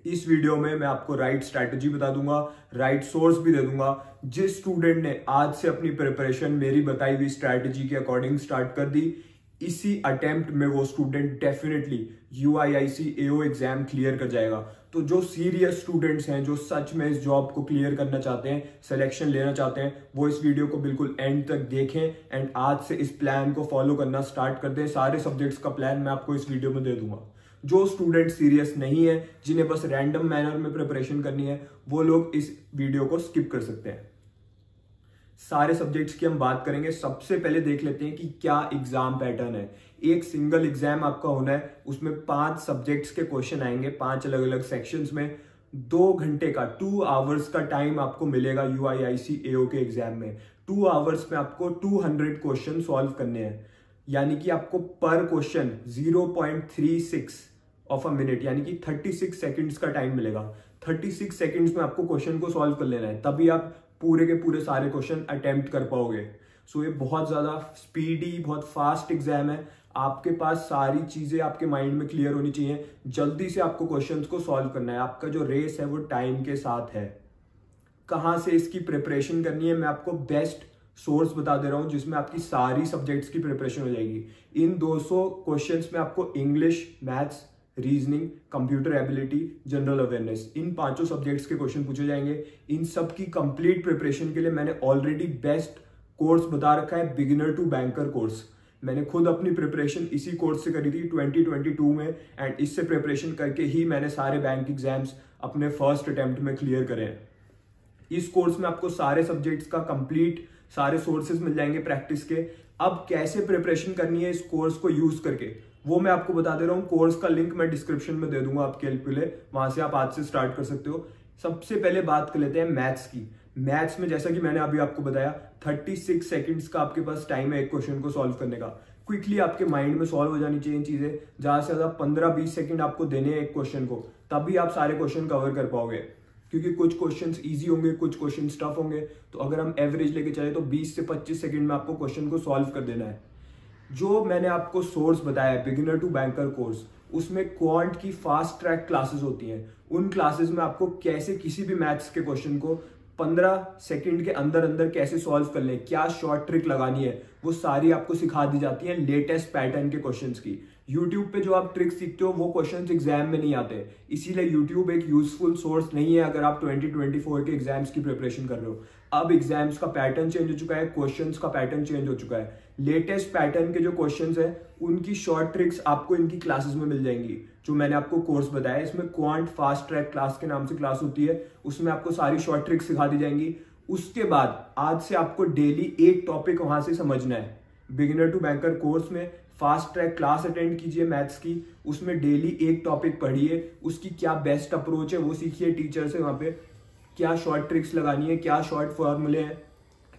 इस वीडियो में मैं आपको राइट स्ट्रैटेजी बता दूंगा, राइट सोर्स भी दे दूंगा। जिस स्टूडेंट ने आज से अपनी प्रिपरेशन मेरी बताई हुई स्ट्रैटेजी के अकॉर्डिंग स्टार्ट कर दी, इसी अटेम्प्ट में वो student definitely UIIC AO exam clear कर जाएगा। तो जो सीरियस स्टूडेंट्स हैं, जो सच में इस जॉब को क्लियर करना चाहते हैं, सिलेक्शन लेना चाहते हैं, वो इस वीडियो को बिल्कुल एंड तक देखें एंड आज से इस प्लान को फॉलो करना स्टार्ट कर दें। सारे सब्जेक्ट्स का प्लान मैं आपको इस वीडियो में दे दूंगा। जो स्टूडेंट सीरियस नहीं है, जिन्हें बस रैंडम मैनर में प्रिपरेशन करनी है, वो लोग इस वीडियो को स्किप कर सकते हैं। सारे सब्जेक्ट्स की हम बात करेंगे। सबसे पहले देख लेते हैं कि क्या एग्जाम पैटर्न है। एक सिंगल एग्जाम आपका होना है, उसमें 5 सब्जेक्ट्स के क्वेश्चन आएंगे, 5 अलग अलग सेक्शंस में। 2 घंटे का 2 आवर्स का टाइम आपको मिलेगा UIIC AO के एग्जाम में। 2 आवर्स में आपको 200 क्वेश्चन सॉल्व करने हैं, यानी कि आपको पर क्वेश्चन 0.36 ऑफ अ मिनट यानी कि 36 सेकंड्स का टाइम मिलेगा। 36 सेकंड्स में आपको क्वेश्चन को सॉल्व कर लेना है, तभी आप पूरे के पूरे सारे क्वेश्चन अटेम्प्ट कर पाओगे। सो ये बहुत ज्यादा स्पीडी, बहुत फास्ट एग्जाम है। आपके पास सारी चीजें आपके माइंड में क्लियर होनी चाहिए। जल्दी से आपको क्वेश्चंस को सॉल्व करना है। आपका जो रेस है वो टाइम के साथ है। कहां से इसकी प्रिपरेशन करनी है, मैं आपको बेस्ट सोर्स बता दे रहा हूं, जिसमें आपकी सारी सब्जेक्ट्स की प्रिपरेशन हो जाएगी। इन 200 क्वेश्चंस में आपको English, maths, reasoning, computer ability, general awareness, इन 5 सब्जेक्ट्स के क्वेश्चन पूछे जाएंगे। इन सब की कंप्लीट प्रिपरेशन के लिए मैंने ऑलरेडी बेस्ट कोर्स बता रखा है, बिगिनर टू बैंकर कोर्स। मैंने खुद अपनी प्रिपरेशन इसी कोर्स से करी थी 2022 में, एंड इससे प्रिपरेशन करके ही मैंने सारे बैंक एग्जाम्स अपने फर्स्ट अटेम्प्ट में क्लियर करे हैं। इस कोर्स में आपको सारे सब्जेक्ट्स का कंप्लीट सारे सोर्सेज मिल जाएंगे प्रैक्टिस के। अब कैसे प्रिपरेशन करनी है इस कोर्स को यूज करके, वो मैं आपको बता दे रहा हूँ। कोर्स का लिंक मैं डिस्क्रिप्शन में दे दूंगा आपके हेल्प के लिए, वहां से आप आज से स्टार्ट कर सकते हो। सबसे पहले बात कर लेते हैं मैथ्स की। मैथ्स में जैसा कि मैंने अभी आपको बताया, 36 सेकंड्स का आपके पास टाइम है एक क्वेश्चन को सॉल्व करने का। क्विकली आपके माइंड में सॉल्व हो जानी चाहिए चीजें। ज्यादा से ज्यादा 15-20 सेकंड आपको देने हैं एक क्वेश्चन को, तभी आप सारे क्वेश्चन कवर कर पाओगे। क्योंकि कुछ क्वेश्चंस इजी होंगे, कुछ क्वेश्चन टफ होंगे। तो अगर हम एवरेज लेके चले तो 20 से 25 सेकंड में आपको क्वेश्चन को सॉल्व कर देना है। जो मैंने आपको सोर्स बताया है, बिगिनर टू बैंकर कोर्स, उसमें क्वांट की फास्ट ट्रैक क्लासेस होती हैं। उन क्लासेस में आपको कैसे किसी भी मैथ्स के क्वेश्चन को 15 सेकंड के अंदर अंदर कैसे सॉल्व कर लें, क्या शॉर्ट ट्रिक लगानी है, वो सारी आपको सिखा दी जाती है लेटेस्ट पैटर्न के क्वेश्चंस की। यूट्यूब पे जो आप ट्रिक सीखते हो वो क्वेश्चंस एग्जाम में नहीं आते, इसीलिए यूट्यूब एक यूजफुल सोर्स नहीं है अगर आप 2024 के एग्जाम्स की प्रिपरेशन कर रहे हो। अब एग्जाम्स का पैटर्न चेंज हो चुका है, क्वेश्चंस का पैटर्न चेंज हो चुका है। लेटेस्ट पैटर्न के जो क्वेश्चंस हैं, उनकी शॉर्ट ट्रिक्स आपको इनकी क्लासेस में मिल जाएंगी। जो मैंने आपको कोर्स बताया, इसमें क्वांट फास्ट ट्रैक क्लास के नाम से क्लास होती है, उसमें आपको सारी शॉर्ट ट्रिक्स सिखा दी जाएंगी। उसके बाद आज से आपको डेली एक टॉपिक वहां से समझना है। बिगिनर टू बैंकर कोर्स में फास्ट ट्रैक क्लास अटेंड कीजिए मैथ्स की, उसमें डेली एक टॉपिक पढ़िए, उसकी क्या बेस्ट अप्रोच है वो सीखिए टीचर से। वहां पे क्या शॉर्ट ट्रिक्स लगानी है, क्या शॉर्ट फॉर्मूले हैं,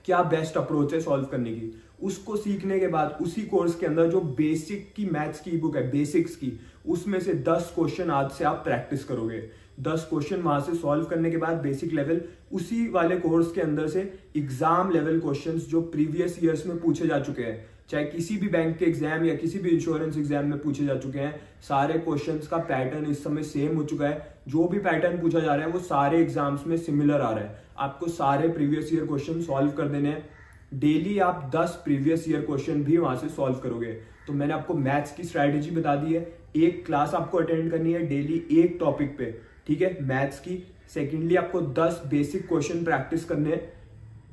क्या बेस्ट अप्रोच है सॉल्व करने की। उसको सीखने के बाद उसी कोर्स के अंदर जो बेसिक की मैथ्स की बुक है, बेसिक्स की, उसमें से 10 क्वेश्चन आज से आप प्रैक्टिस करोगे। 10 क्वेश्चन वहां से सॉल्व करने के बाद बेसिक लेवल, उसी वाले कोर्स के अंदर से एग्जाम लेवल क्वेश्चंस जो प्रीवियस ईयर्स में पूछे जा चुके हैं, चाहे किसी भी बैंक के एग्जाम या किसी भी इंश्योरेंस एग्जाम में पूछे जा चुके हैं, सारे क्वेश्चंस का पैटर्न इस समय सेम हो चुका है। जो भी पैटर्न पूछा जा रहा है वो सारे एग्जाम्स में सिमिलर आ रहा है। आपको सारे प्रीवियस ईयर क्वेश्चन सॉल्व कर देने हैं। डेली आप 10 प्रीवियस ईयर क्वेश्चन भी वहां से सॉल्व करोगे। तो मैंने आपको मैथ्स की स्ट्रैटेजी बता दी है। एक क्लास आपको अटेंड करनी है डेली एक टॉपिक पे, ठीक है, मैथ्स की। सेकेंडली आपको 10 बेसिक क्वेश्चन प्रैक्टिस करने हैं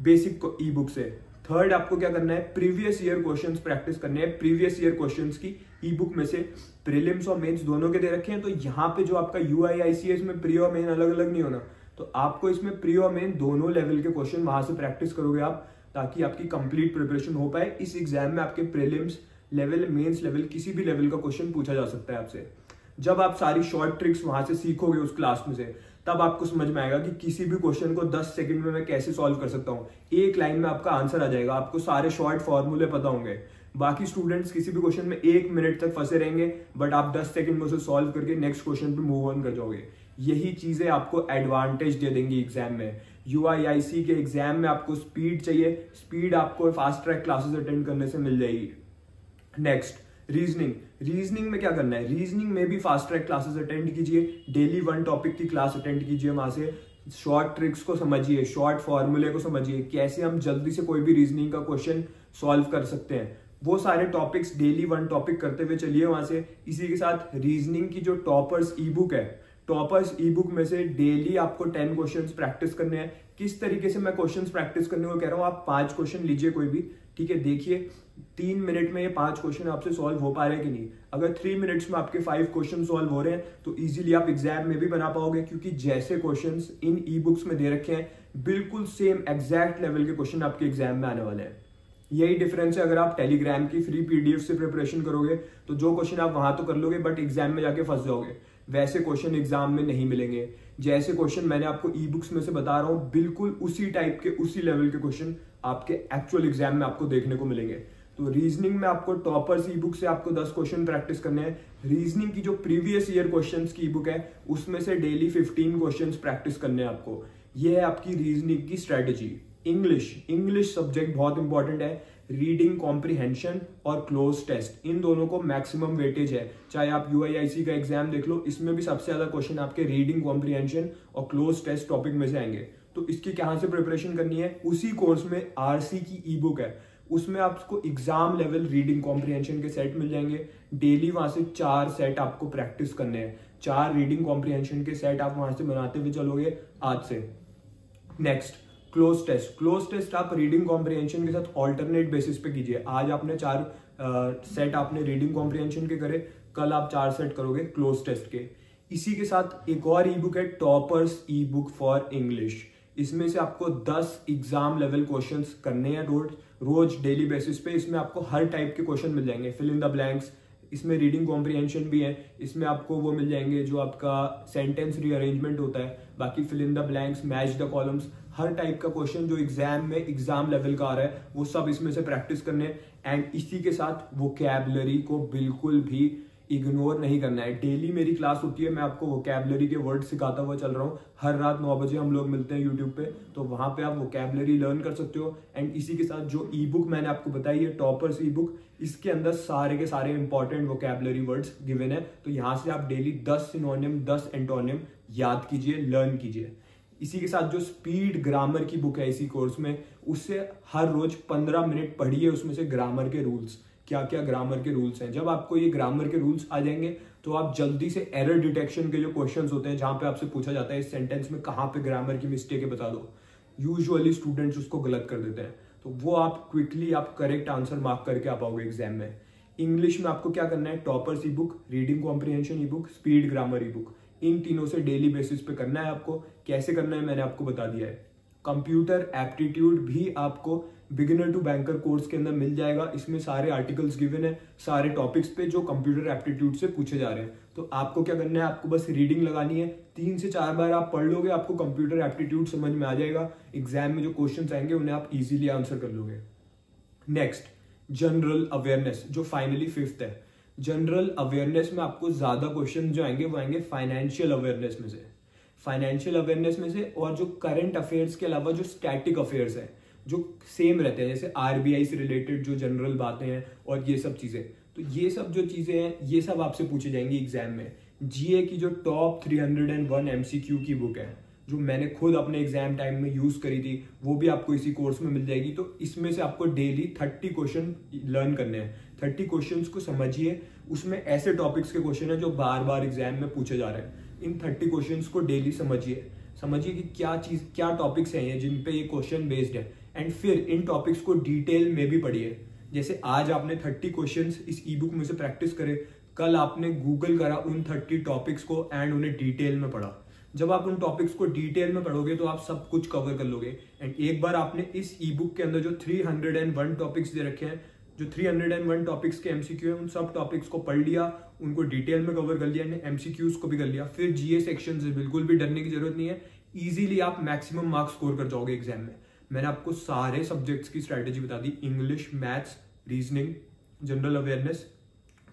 बेसिक ई बुक से। थर्ड आपको क्या करना है, प्रीवियस ईयर क्वेश्चंस प्रैक्टिस करने हैं प्रीवियस ईयर क्वेश्चंस की ई बुक में से। प्रीलिम्स और मेंस दोनों के दे रखे हैं, तो यहाँ पे जो आपका UIIC है, इसमें प्री और मेन अलग अलग नहीं होना। तो आपको इसमें प्री और मेन दोनों लेवल के क्वेश्चन वहां से प्रैक्टिस करोगे आप, ताकि आपकी कंप्लीट प्रिपरेशन हो पाए। इस एग्जाम में आपके प्रीलिम्स लेवल, मेंस लेवल, किसी भी लेवल का क्वेश्चन पूछा जा सकता है आपसे। जब आप सारी शॉर्ट ट्रिक्स वहां से सीखोगे उस क्लास में से, तब आपको समझ में आएगा कि किसी भी क्वेश्चन को 10 सेकंड में मैं कैसे सॉल्व कर सकता हूँ। एक लाइन में आपका आंसर आ जाएगा, आपको सारे शॉर्ट फॉर्मूले पता होंगे। बाकी स्टूडेंट्स किसी भी क्वेश्चन में 1 मिनट तक फंसे रहेंगे, बट आप 10 सेकंड में उसे सॉल्व करके नेक्स्ट क्वेश्चन पे मूव ऑन कर जाओगे। यही चीजें आपको एडवांटेज दे देंगी एग्जाम में। UIIC के एग्जाम में आपको स्पीड चाहिए, स्पीड आपको फास्ट ट्रैक क्लासेस अटेंड करने से मिल जाएगी। नेक्स्ट, रीजनिंग में क्या करना है, रीजनिंग में भी फास्ट ट्रैक क्लासेस अटेंड कीजिए, डेली 1 टॉपिक की क्लास अटेंड कीजिए, वहां से शॉर्ट ट्रिक्स को समझिए, शॉर्ट फॉर्मूले को समझिए, कैसे हम जल्दी से कोई भी रीजनिंग का क्वेश्चन सॉल्व कर सकते हैं, वो सारे टॉपिक्स डेली 1 टॉपिक करते हुए चलिए वहां से। इसी के साथ रीजनिंग की जो टॉपर्स ई बुक है, टॉपर्स ई बुक में से डेली आपको 10 क्वेश्चंस प्रैक्टिस करने हैं। किस तरीके से मैं क्वेश्चंस प्रैक्टिस करने को कह रहा हूं, आप 5 क्वेश्चन लीजिए कोई भी, ठीक है, देखिए 3 मिनट में ये 5 क्वेश्चन आपसे सॉल्व हो पा रहे हैं कि नहीं। अगर 3 मिनट्स में आपके 5 क्वेश्चन सॉल्व हो रहे हैं तो इजीली आप एग्जाम में भी बना पाओगे, क्योंकि जैसे क्वेश्चंस इन ई बुक्स में दे रखे हैं बिल्कुल सेम एग्जैक्ट लेवल के क्वेश्चन आपके एग्जाम में आने वाले हैं। यही डिफरेंस है, अगर आप टेलीग्राम की फ्री पीडीएफ से प्रिपरेशन करोगे तो जो क्वेश्चन आप वहां तो कर लोगे बट एग्जाम में जाके फंस जाओगे, वैसे क्वेश्चन एग्जाम में नहीं मिलेंगे। जैसे क्वेश्चन मैंने आपको ई बुक्स में से बता रहा हूं, बिल्कुल उसी टाइप के उसी लेवल के क्वेश्चन आपके एक्चुअल एग्जाम में आपको देखने को मिलेंगे। तो रीजनिंग में आपको टॉपर्स ई बुक से आपको 10 क्वेश्चन प्रैक्टिस करने हैं। रीजनिंग की जो प्रीवियस ईयर क्वेश्चंस की ई बुक है उसमें से डेली 15 क्वेश्चंस प्रैक्टिस करने हैं आपको। ये है आपकी रीजनिंग की स्ट्रेटेजी। इंग्लिश सब्जेक्ट बहुत इंपॉर्टेंट है। रीडिंग कॉम्प्रिहेंशन और क्लोज टेस्ट, इन दोनों को मैक्सिमम वेटेज है। चाहे आप यूआईआईसी का एग्जाम देख लो, इसमें भी सबसे ज्यादा क्वेश्चन आपके रीडिंग कॉम्प्रिहेंशन और क्लोज टेस्ट टॉपिक में से आएंगे। तो इसकी कहां से प्रिपरेशन करनी है, उसी कोर्स में आरसी की ई बुक है, उसमें आपको एग्जाम लेवल रीडिंग कॉम्प्रिहेंशन के सेट मिल जाएंगे। डेली वहां से 4 सेट आपको प्रैक्टिस करने हैं, 4 रीडिंग कॉम्प्रिहेंशन के सेट आप वहां से बनाते हुए चलोगे आज से। नेक्स्ट क्लोज टेस्ट आप रीडिंग कॉम्प्रिहेंशन के साथ ऑल्टरनेट बेसिस पे कीजिए। आज आपने 4 सेट आपने रीडिंग कॉम्प्रिहेंशन के करे, कल आप 4 सेट करोगे क्लोज टेस्ट के। इसी के साथ एक और ई बुक है toppers e book for English. इसमें से आपको 10 एग्जाम लेवल क्वेश्चंस करने हैं रोज डेली बेसिस पे। इसमें आपको हर टाइप के क्वेश्चन मिल जाएंगे, फिल इन द ब्लैंक्स, इसमें रीडिंग कॉम्प्रिहेंशन भी है, इसमें आपको वो मिल जाएंगे जो आपका सेंटेंस रीअरेंजमेंट होता है, बाकी fill in the blanks, match the columns, हर टाइप का क्वेश्चन जो एग्जाम में एग्जाम लेवल का आ रहा है वो सब इसमें से प्रैक्टिस करने। एंड इसी के साथ वोकैबुलरी को बिल्कुल भी इग्नोर नहीं करना है। डेली मेरी क्लास होती है, मैं आपको वोकैबुलरी के वर्ड सिखाता हुआ चल रहा हूँ। हर रात 9 बजे हम लोग मिलते हैं यूट्यूब पे, तो वहां पे आप वोकैबुलरी लर्न कर सकते हो। एंड इसी के साथ जो ई बुक मैंने आपको बताई है टॉपर्स ई बुक, इसके अंदर सारे के सारे इंपॉर्टेंट वोकैबुलरी वर्ड्स गिवन है। तो यहाँ से आप डेली 10 सिनोनिम 10 एंटोनिम याद कीजिए, लर्न कीजिए। इसी के साथ जो स्पीड ग्रामर की बुक है इसी कोर्स में, उससे हर रोज 15 मिनट पढ़िए, उसमें से ग्रामर के रूल्स, क्या क्या ग्रामर के रूल्स हैं। जब आपको ये ग्रामर के रूल्स आ जाएंगे तो आप जल्दी से एरर डिटेक्शन के जो क्वेश्चंस होते हैं, जहां पे आपसे पूछा जाता है इस सेंटेंस में कहां पे ग्रामर की मिस्टेक है बता दो, यूजुअली स्टूडेंट्स उसको गलत कर देते हैं, तो वो आप क्विकली आप करेक्ट आंसर मार्क करके आ पाओगे एग्जाम में। इंग्लिश में आपको क्या करना है, toppers e book, reading comprehension e book, speed grammar e book, इन तीनों से डेली बेसिस पे करना है आपको। कैसे करना है मैंने आपको बता दिया है। कंप्यूटर एप्टीट्यूड भी आपको बिगिनर टू बैंकर कोर्स के अंदर मिल जाएगा। इसमें सारे आर्टिकल्स गिवन है, सारे टॉपिक्स पे जो कंप्यूटर एप्टीट्यूड से पूछे जा रहे हैं। तो आपको क्या करना है, आपको बस रीडिंग लगानी है, 3 से 4 बार आप पढ़ लोगे, आपको कंप्यूटर एप्टीट्यूड समझ में आ जाएगा। एग्जाम में जो क्वेश्चंस आएंगे उन्हें आप इजीली आंसर कर लोगे। नेक्स्ट जनरल अवेयरनेस, जो फाइनली 5th है। जनरल अवेयरनेस में आपको ज्यादा क्वेश्चन जो आएंगे वो आएंगे फाइनेंशियल अवेयरनेस में से, और जो करंट अफेयर्स के अलावा जो स्टैटिक अफेयर्स है जो सेम रहते हैं, जैसे आरबीआई से रिलेटेड जो जनरल बातें हैं और ये सब चीजें। तो ये सब जो चीजें हैं ये सब आपसे पूछी जाएंगी एग्जाम में। जीए की जो टॉप 301 एमसीक्यू की बुक है, जो मैंने खुद अपने एग्जाम टाइम में यूज करी थी, वो भी आपको इसी कोर्स में मिल जाएगी। तो इसमें से आपको डेली 30 क्वेश्चन लर्न करने हैं। 30 क्वेश्चंस को समझिए, उसमें ऐसे टॉपिक्स के क्वेश्चन है जो बार बार एग्जाम में पूछे जा रहे हैं। इन 30 क्वेश्चंस को डेली समझिए कि क्या टॉपिक्स हैं ये जिन पे ये क्वेश्चन बेस्ड है। एंड फिर इन टॉपिक्स को डिटेल में भी पढ़िए। जैसे आज आपने 30 क्वेश्चंस इस ई बुक में से प्रैक्टिस करे, कल आपने गूगल करा उन 30 टॉपिक्स को एंड उन्हें डिटेल में पढ़ा। जब आप उन टॉपिक्स को डिटेल में पढ़ोगे तो आप सब कुछ कवर कर लोगे। एंड एक बार आपने इस ई बुक के अंदर जो 301 टॉपिक्स दे रखे हैं, जो 301 टॉपिक्स के एमसीक्यू है, उन सब टॉपिक्स को पढ़ लिया, उनको डिटेल में कवर कर लिया, एमसीक्यूज को भी कर लिया, फिर जीए सेक्शन से बिल्कुल भी डरने की जरूरत नहीं है। इजीली आप मैक्सिमम मार्क्स स्कोर कर जाओगे एग्जाम में। मैंने आपको सारे सब्जेक्ट्स की स्ट्रेटेजी बता दी, English, maths, reasoning, general awareness,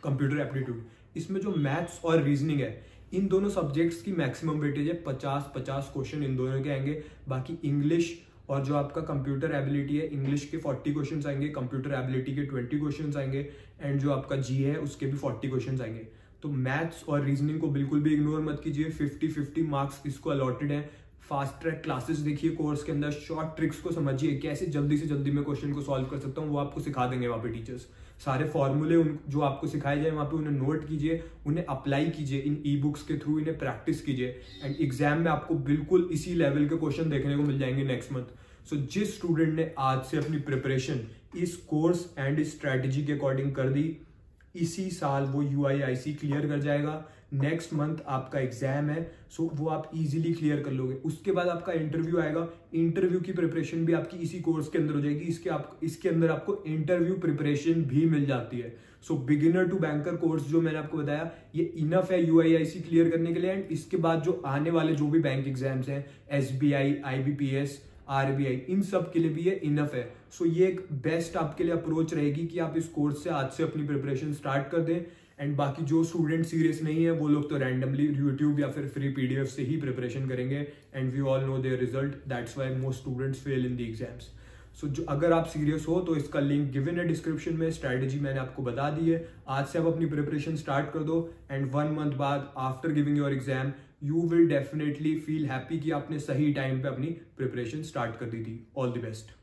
computer aptitude. इसमें जो मैथ्स और रीजनिंग है, इन दोनों सब्जेक्ट्स की मैक्सिमम वेटेज है, 50-50 क्वेश्चन इन दोनों के आएंगे। बाकी इंग्लिश और जो आपका कंप्यूटर एबिलिटी है, इंग्लिश के 40 क्वेश्चंस आएंगे, कंप्यूटर एबिलिटी के 20 क्वेश्चंस आएंगे, एंड जो आपका जी है उसके भी 40 क्वेश्चंस आएंगे। तो मैथ्स और रीजनिंग को बिल्कुल भी इग्नोर मत कीजिए, 50-50 मार्क्स इसको अलॉटेड है। फास्ट ट्रैक क्लासेस देखिए कोर्स के अंदर, शॉर्ट ट्रिक्स को समझिए, कैसे जल्दी से जल्दी मैं क्वेश्चन को सॉल्व कर सकता हूँ, वो आपको सिखा देंगे वहाँ पे टीचर्स। सारे फॉर्मूले जो आपको सिखाए जाए वहाँ पे उन्हें नोट कीजिए, उन्हें अप्लाई कीजिए इन ई बुक्स के थ्रू, इन्हें प्रैक्टिस कीजिए, एंड एग्जाम में आपको बिल्कुल इसी लेवल के क्वेश्चन देखने को मिल जाएंगे नेक्स्ट मंथ। सो जिस स्टूडेंट ने आज से अपनी प्रिपरेशन इस कोर्स एंड इस स्ट्रैटेजी के अकॉर्डिंग कर दी, इसी साल वो UIIC क्लियर कर जाएगा। नेक्स्ट मंथ आपका एग्जाम है, सो वो आप इजीली क्लियर कर लोगे। उसके बाद आपका इंटरव्यू आएगा, इंटरव्यू की प्रिपरेशन भी आपकी इसी कोर्स के अंदर हो जाएगी। इसके अंदर आपको इंटरव्यू प्रिपरेशन भी मिल जाती है। सो बिगिनर टू बैंकर कोर्स जो मैंने आपको बताया, ये इनफ है UIIC क्लियर करने के लिए। एंड इसके बाद जो आने वाले जो भी बैंक एग्जाम्स हैं, SBI, IBPS, RBI, इन सब के लिए भी ये इनफ है। सो ये एक बेस्ट आपके लिए अप्रोच रहेगी कि आप इस कोर्स से आज से अपनी प्रिपरेशन स्टार्ट कर दें। एंड बाकी जो स्टूडेंट सीरियस नहीं है वो लोग तो रैंडमली यूट्यूब या फिर फ्री PDF से ही प्रिपरेशन करेंगे, and we all know their result, that's why most students fail in the exams. So जो अगर आप सीरियस हो तो इसका लिंक गिवन है डिस्क्रिप्शन में, स्ट्रैटेजी मैंने आपको बता दी है। आज से आप अपनी प्रिपरेशन स्टार्ट कर दो, एंड 1 मंथ बाद after giving your exam you will definitely feel happy कि आपने सही टाइम पे अपनी प्रिपरेशन स्टार्ट कर दी थी। All the best.